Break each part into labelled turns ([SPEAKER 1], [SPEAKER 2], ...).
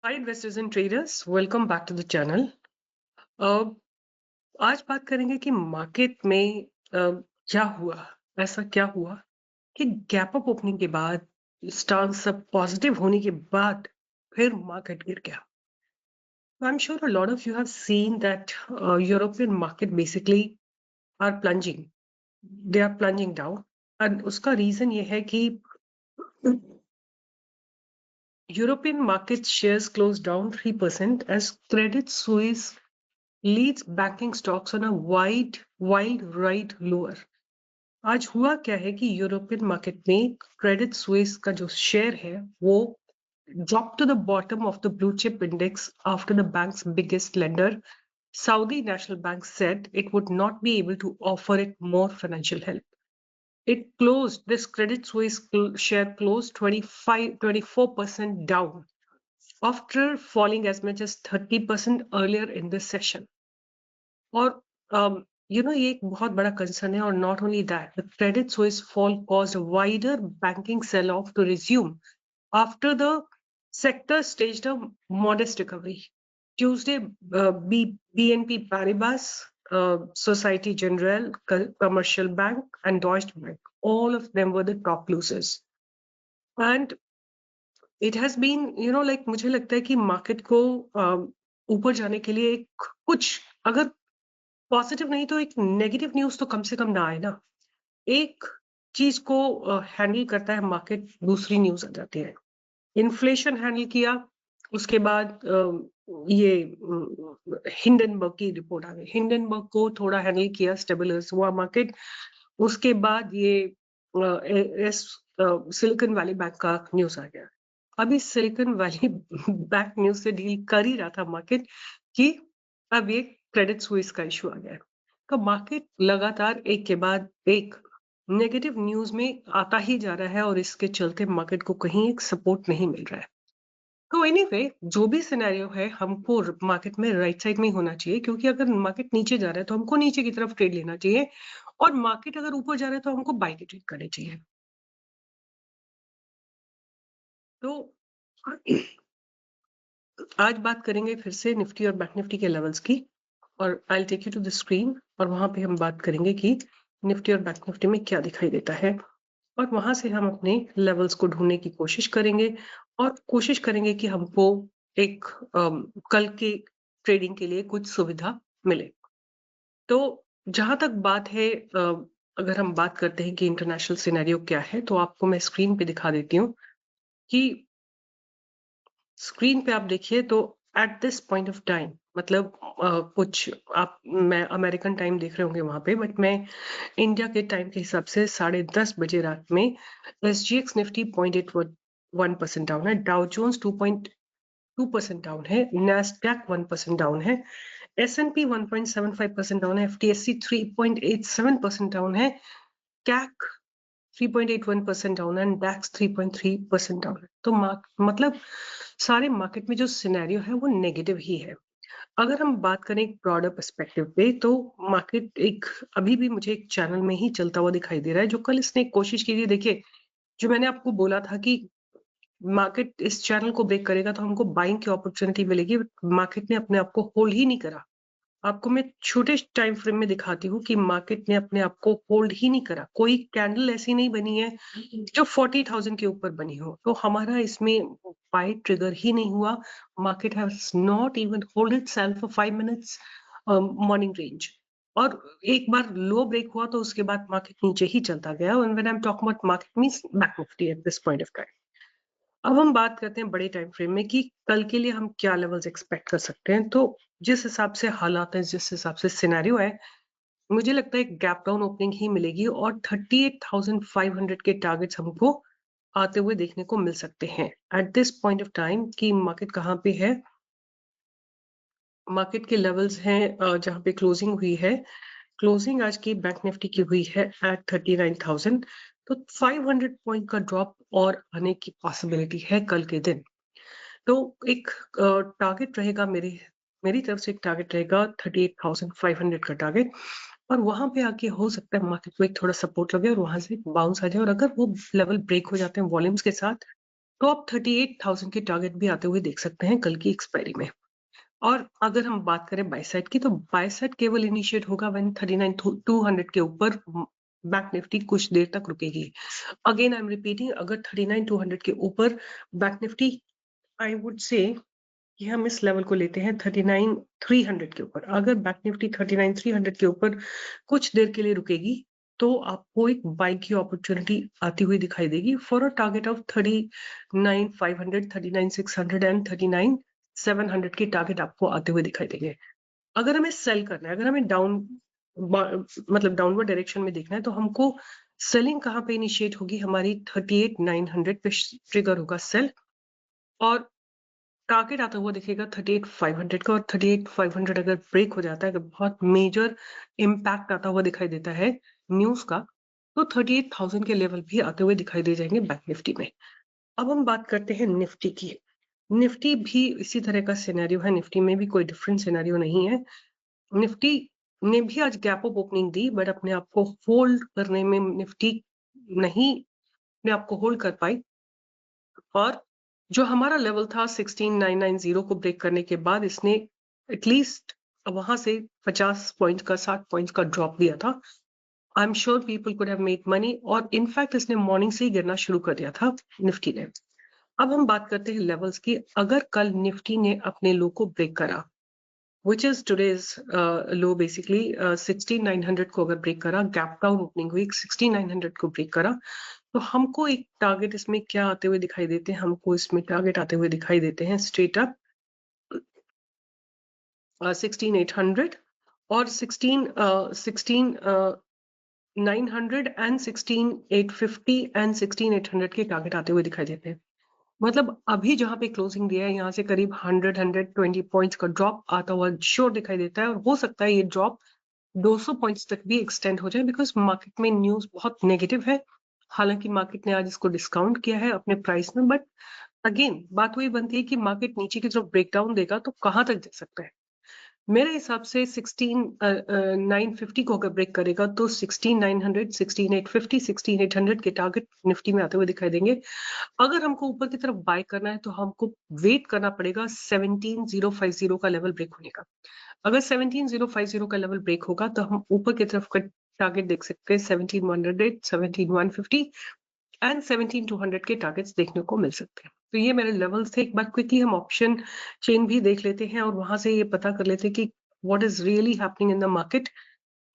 [SPEAKER 1] Hi investors and traders, welcome back to the channel. आज बात करेंगे कि मार्केट में क्या हुआ। ऐसा क्या हुआ कि गैप अप ओपनिंग के बाद, स्टांस सब पॉजिटिव होने के बाद फिर मार्केट गिर गया। I am sure a lot of you have seen that European market basically are plunging, they are plunging down. And उसका रीजन ये है कि European market shares closed down 3% as Credit Suisse leads banking stocks on a wild ride lower। आज हुआ क्या है कि European market में क्रेडिट स्विस का जो शेयर है वो drop to the bottom of the blue chip index after the bank's biggest lender Saudi National Bank said it would not be able to offer it more financial help. It closed, this Credit Suisse share closed 24% down after falling as much as 30% earlier in this session. और ये एक बहुत बड़ा concern है। और not only that, the Credit Suisse fall caused a wider banking sell-off to resume after the sector staged a modest recovery. Tuesday, BNP Paribas, Society Generale, Commercial Bank, and Deutsche Bank, all of them were the top losers. And it has been, like मुझे लगता है कि market को ऊपर जाने के लिए कुछ, अगर पॉजिटिव नहीं तो एक नेगेटिव न्यूज तो कम से कम ना आए ना। एक चीज को हैंडल करता है मार्केट, दूसरी न्यूज आ जाती है। इन्फ्लेशन हैंडल किया, उसके बाद ये हिंडनबर्ग की रिपोर्ट आ गई, हिंडनबर्ग को थोड़ा हैंडल किया, स्टेबलाइज हुआ मार्केट। उसके बाद ये सिलिकॉन वैली बैंक का न्यूज आ गया। अभी सिलिकॉन वैली बैंक न्यूज से डील कर ही रहा था मार्केट कि अब ये क्रेडिट स्विस का इशू आ गया है। तो मार्केट लगातार एक के बाद एक नेगेटिव न्यूज में आता ही जा रहा है और इसके चलते मार्केट को कहीं एक सपोर्ट नहीं मिल रहा है। तो एनीवे, जो भी सिनेरियो है, हमको मार्केट में राइट साइड में ही होना चाहिए, क्योंकि अगर मार्केट नीचे जा रहा है तो हमको नीचे की तरफ ट्रेड लेना चाहिए, और मार्केट अगर ऊपर जा रहा है तो हमको बाय की ट्रेड करनी चाहिए। तो आज बात करेंगे फिर से निफ्टी और बैंक निफ्टी के लेवल्स की, और I take you to the screen, और वहां पे हम बात करेंगे कि निफ्टी और बैंक निफ्टी में क्या दिखाई देता है, और वहां से हम अपने लेवल्स को ढूंढने की कोशिश करेंगे, और कोशिश करेंगे कि हमको एक कल के ट्रेडिंग के लिए कुछ सुविधा मिले। तो जहां तक बात है, अगर हम बात करते हैं कि इंटरनेशनल सिनेरियो क्या है, तो आपको मैं स्क्रीन पे दिखा देती हूँ कि स्क्रीन पे आप देखिए तो at this point of time, मतलब कुछ आप, मैं अमेरिकन टाइम देख रहे होंगे वहां पे, बट मैं इंडिया के टाइम के हिसाब से 10:30 रात में SGX निफ्टी 0.81% डाउन है, डाउ जोन्स 2.2% डाउन है, नैस्डैक 1% डाउन है, S&P 1.75% डाउन है, FTSE 3.87% डाउन है, कैक 3.81% डाउन है, डैक्स 3.3% डाउन है। तो मतलब सारे मार्केट में जो सिनेरियो है वो नेगेटिव ही है। अगर हम बात करें एक ब्रॉडर पर्सपेक्टिव पे, तो मार्केट एक अभी भी मुझे एक चैनल में ही चलता हुआ दिखाई दे रहा है, जो कल इसने एक कोशिश की थी। देखिए, जो मैंने आपको बोला था कि मार्केट इस चैनल को ब्रेक करेगा तो हमको बाइंग की अपॉर्चुनिटी मिलेगी, मार्केट ने अपने आप को होल्ड ही नहीं करा। आपको मैं छोटे टाइम फ्रेम में दिखाती हूँ कि मार्केट ने अपने आप को होल्ड ही नहीं करा। कोई कैंडल ऐसी नहीं बनी है जो 40,000 के ऊपर बनी हो, तो हमारा इसमें बाय ट्रिगर ही नहीं हुआ। Market has not even hold itself for 5 minutes morning range, और एक बार लो ब्रेक हुआ तो उसके बाद मार्केट नीचे ही चलता गया। And when I am talking about market means bank Nifty at this point of time. अब हम बात करते हैं बड़े टाइम फ्रेम में कि कल के लिए हम क्या लेवल्स एक्सपेक्ट कर सकते हैं। तो जिस हिसाब से हालात है, जिस हिसाब से सिनेरियो है, मुझे लगता है गैप डाउन ओपनिंग ही मिलेगी, और 38,500 के टारगेट्स हमको आते हुए देखने को मिल सकते हैं at this point of time. कि मार्केट कहाँ पे है, मार्केट के लेवल्स हैं जहाँ पे क्लोजिंग हुई है। क्लोजिंग आज की बैंक निफ्टी की हुई है एट 39,000, तो 500 पॉइंट का ड्रॉप और आने की पॉसिबिलिटी है कल के दिन। तो एक टारगेट रहेगा, मेरी तरफ से एक टारगेट रहेगा 38,500 का टारगेट, और वहां पे आके हो सकता है मार्केट को एक थोड़ा सपोर्ट लगे और वहां से बाउंस आ जाए, और अगर वो लेवल ब्रेक हो जाते हैं वॉल्यूम्स के साथ, तो आप 38,000 के टारगेट भी आते हुए देख सकते हैं कल की एक्सपायरी में। और अगर हम बात करें बाय साइड की, तो बाय साइड केवल इनिशिएट होगा व्हेन 39,200 के ऊपर बैंक निफ्टी कुछ देर तक रुकेगी। अगेन आई एम रिपीटिंग, अगर 39,200 के ऊपर bank Nifty, I would say कि हम इस लेवल को लेते हैं 39,300 के ऊपर। अगर बैंक निफ्टी 39,300 के ऊपर कुछ देर के लिए रुकेगी तो आपको एक बाइंग की अपॉर्चुनिटी आती हुई दिखाई देगी for a target of 39,500, 39,600 and 39,700 के टारगेट आपको आते हुए दिखाई देंगे। अगर हमें सेल करना है, अगर हमें मतलब डाउनवर्ड डायरेक्शन में देखना है, तो हमको सेलिंग कहाँ पे इनिशिएट होगी? हमारी 38,900 पे ट्रिगर होगा सेल, और टारगेट आता हुआ दिखेगा 38,500 का। और 38,500 अगर ब्रेक हो जाता है, अगर बहुत मेजर इम्पैक्ट आता हुआ दिखाई देता है न्यूज का, तो 38,000 के लेवल भी आते हुए दिखाई दे जाएंगे बैंक निफ्टी में। अब हम बात करते हैं निफ्टी की। निफ्टी भी इसी तरह का सिनेरियो है, निफ्टी में भी कोई डिफरेंट सिनेरियो नहीं है। निफ्टी ने भी आज gap up opening the, but अपने आप को होल्ड करने में निफ्टी नहीं अपने आप को होल्ड कर पाई, और जो हमारा लेवल था 16,990 को ब्रेक करने के बाद इसने एटलीस्ट वहां से 50 पॉइंट का 60 पॉइंट्स का ड्रॉप दिया था। आई am sure people could have made money, और इनफैक्ट इसने मॉर्निंग से ही गिरना शुरू कर दिया था निफ्टी ने। अब हम बात करते हैं लेवल्स की। अगर कल निफ्टी ने अपने लो को ब्रेक करा, which is today's low basically, 16,900 को अगर ब्रेक करा, गैप डाउन ओपनिंग हुई, 16,900 को ब्रेक करा, तो हमको एक टारगेट इसमें क्या आते हुए दिखाई देते हैं? हमको इसमें टारगेट आते हुए दिखाई देते हैं स्ट्रेट अप 16,800 और 16,900 एंड 16,850 एंड 16,800 के टारगेट आते हुए दिखाई देते हैं। मतलब अभी जहां पे क्लोजिंग दिया है, यहाँ से करीब 100-120 पॉइंट्स का ड्रॉप आता हुआ श्योर दिखाई देता है, और हो सकता है ये ड्रॉप 200 पॉइंट्स तक भी एक्सटेंड हो जाए, बिकॉज मार्केट में न्यूज बहुत नेगेटिव है। हालांकि मार्केट ने आज इसको डिस्काउंट किया है अपने प्राइस में, बट अगेन बात वही बनती है कि मार्केट नीचे की तरफ ब्रेकडाउन देगा तो कहां तक जा सकता है। मेरे हिसाब से 16,950 को अगर ब्रेक करेगा तो 16,900, 16,850, 16,800 के टारगेट निफ्टी में आते हुए दिखाई देंगे। अगर हमको ऊपर की तरफ बाय करना है तो हमको वेट करना पड़ेगा 17,050 का लेवल ब्रेक होने का। अगर 17,050 का लेवल ब्रेक होगा तो हम ऊपर की तरफ का टारगेट देख सकते हैं 17,100, 17,150 एंड 17,200 के टारगेट्स देखने को मिल सकते हैं। तो ये मेरे लेवल्स थे। एक बार क्विकली हम ऑप्शन चेन भी देख लेते हैं और वहां से ये पता कर लेते हैं कि what is really happening in the market.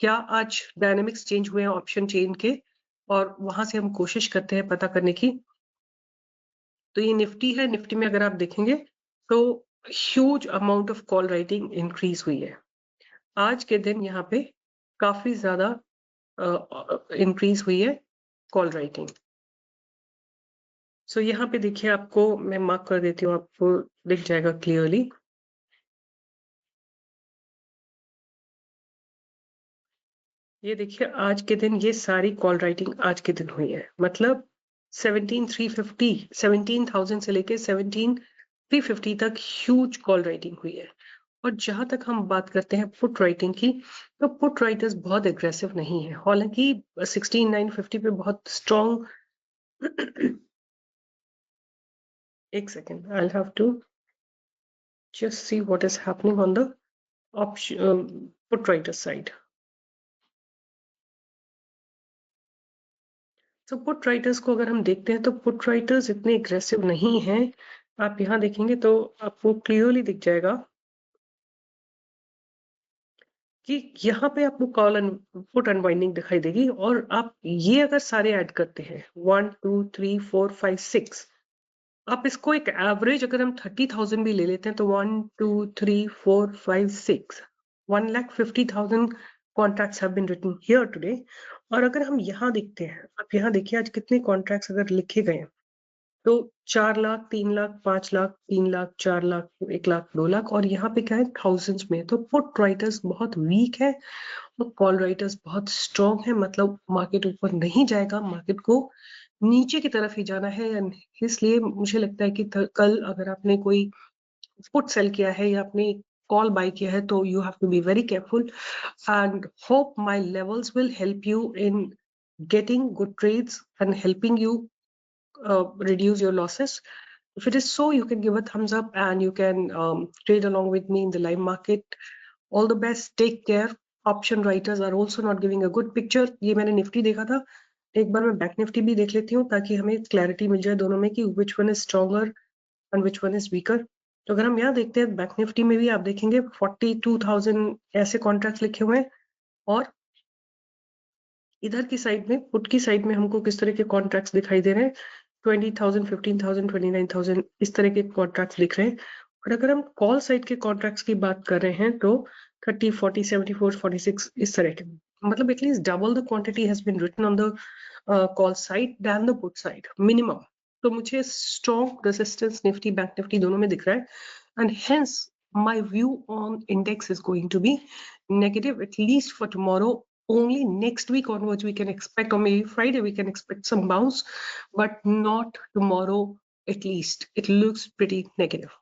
[SPEAKER 1] क्या आज डायनामिक्स चेंज हुए हैं ऑप्शन चेन के, और वहां से हम कोशिश करते हैं पता करने की। तो ये निफ्टी है, निफ्टी में अगर आप देखेंगे तो huge amount of call writing increase हुई है आज के दिन। यहाँ पे काफी ज्यादा इंक्रीज हुई है कॉल राइटिंग। सो यहाँ पे देखिए, आपको मैं मार्क कर देती हूँ, आपको दिख जाएगा क्लियरली। ये देखिए आज के दिन ये सारी कॉल राइटिंग आज के दिन हुई है, मतलब 17,350, 17,000 से लेके 17,350 तक ह्यूज कॉल राइटिंग हुई है। और जहां तक हम बात करते हैं पुट राइटिंग की, तो पुट राइटर्स बहुत एग्रेसिव नहीं है। हालांकि 16,950 पे बहुत स्ट्रॉन्ग एक second, I have to just see what is happening on the option put writer side. तो पुट राइटर्स को अगर हम देखते हैं तो पुट राइटर्स इतने एग्रेसिव नहीं हैं। आप यहाँ देखेंगे तो आपको क्लियरली दिख जाएगा कि यहाँ पे आपको कॉल पुट अनवाइंडिंग दिखाई देगी। और आप ये अगर सारे ऐड करते हैं 1 2 3 4 5 6, आप इसको एक एवरेज अगर हम 30,000 भी ले लेते हैं तो 1 2 3 4 5 6 1,50,000 contracts have been written here today. और अगर हम यहाँ देखते हैं, आप यहाँ देखिए आज कितने कॉन्ट्रैक्ट्स अगर लिखे गए हैं, तो 4 लाख, 3 लाख, 5 लाख, 3 लाख, 4 लाख, 1 लाख, 2 लाख, और यहाँ पे क्या है थाउजेंड्स में। तो पुट राइटर्स बहुत वीक है और कॉल राइटर्स बहुत स्ट्रॉन्ग है। मतलब मार्केट ऊपर नहीं जाएगा, मार्केट को नीचे की तरफ ही जाना है। इसलिए मुझे लगता है कि कल अगर आपने कोई पुट सेल किया है या आपने कॉल बाय किया है तो you have to be very careful, and hope my levels will help you in getting good trades and helping you reduce your losses. If it is so, you can give a thumbs up and you can trade along with me in the live market. All the best. Take care. Option writers are also not giving a good picture. ये मैंने Nifty देखा था, एक बार मैं bank Nifty भी देख लेती हूँ ताकि हमें क्लैरिटी मिल जाए दोनों में कि which one is stronger and which one is weaker. तो अगर हम यहाँ देखते हैं बैंक निफ्टी में भी आप देखेंगे 42,000 ऐसे कॉन्ट्रैक्ट लिखे हुए हैं और इधर की साइड में पुट की साइड में हमको किस तरह के कॉन्ट्रैक्ट्स दिखाई दे रहे हैं 20,000 15,000 29,000 इस तरह के कॉन्ट्रैक्ट्स दिख रहे हैं। और अगर हम कॉल साइड के कॉन्ट्रैक्ट्स की बात कर रहे हैं तो 30 40 74 46 इस तरह के, मतलब at least double the quantity has been written on the call side than the put side minimum. तो मुझे strong resistance Nifty Bank Nifty दोनों में दिख रहा है and hence my view on index is going to be negative at least for tomorrow. Only next week onwards we can expect, or maybe Friday we can expect some bounce, but not tomorrow. At least it looks pretty negative.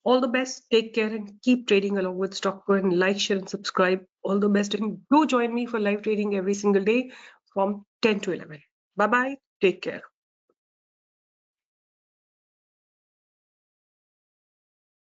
[SPEAKER 1] All the best. Take care and keep trading along with Stockcoin. Like, share and subscribe. All the best, and do join me for live trading every single day from 10 to 11. Bye bye. Take care.